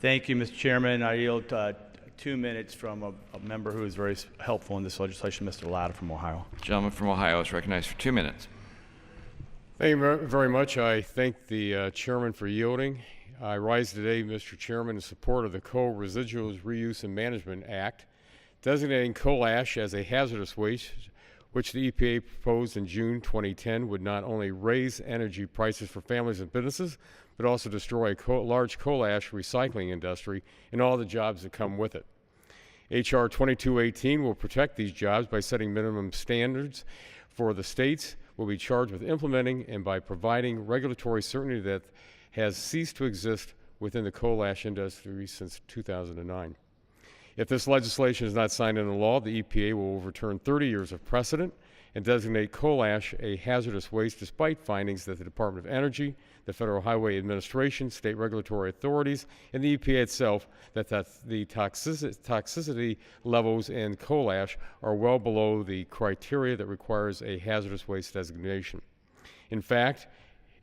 Thank you, Mr. Chairman. I yield 2 minutes from a member who is very helpful in this legislation, Mr. Latta from Ohio. The gentleman from Ohio is recognized for 2 minutes. Thank you very much. I thank the chairman for yielding. I rise today, Mr. Chairman, in support of the Coal Residuals Reuse and Management Act, designating coal ash as a hazardous waste, which the EPA proposed in June 2010 would not only raise energy prices for families and businesses, but also destroy a large coal ash recycling industry and all the jobs that come with it. H.R. 2218 will protect these jobs by setting minimum standards for the states will be charged with implementing and by providing regulatory certainty that has ceased to exist within the coal ash industry since 2009. If this legislation is not signed into law, the EPA will overturn 30 years of precedent and designate coal ash a hazardous waste despite findings that the Department of Energy, the Federal Highway Administration, state regulatory authorities, and the EPA itself that the toxicity levels in coal ash are well below the criteria that requires a hazardous waste designation. In fact,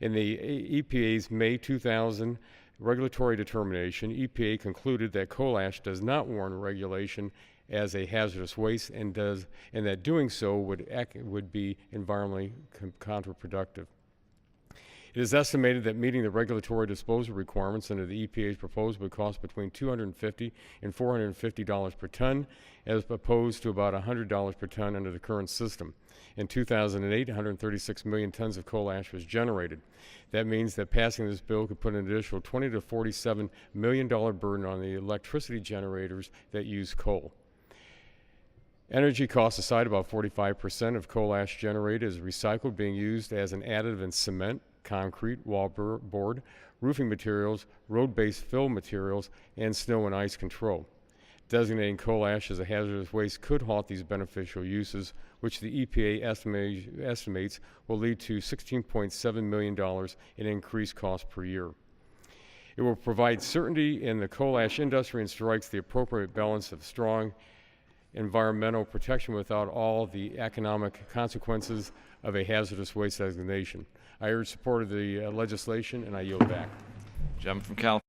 in the EPA's May 2000 regulatory determination, EPA concluded that coal ash does not warrant regulation as a hazardous waste and that doing so would be environmentally counterproductive. It is estimated that meeting the regulatory disposal requirements under the EPA's proposal would cost between $250 and $450 per ton, as opposed to about $100 per ton under the current system. In 2008, 136 million tons of coal ash was generated. That means that passing this bill could put an additional $20 to $47 million burden on the electricity generators that use coal. Energy costs aside, about 45% of coal ash generated is recycled, being used as an additive in cement, concrete, wallboard, roofing materials, road-based fill materials, and snow and ice control. Designating coal ash as a hazardous waste could halt these beneficial uses, which the EPA estimates will lead to $16.7 million in increased costs per year. It will provide certainty in the coal ash industry and strikes the appropriate balance of strong environmental protection without all the economic consequences of a hazardous waste designation. I urge support of the legislation, and I yield back. Gentleman from California.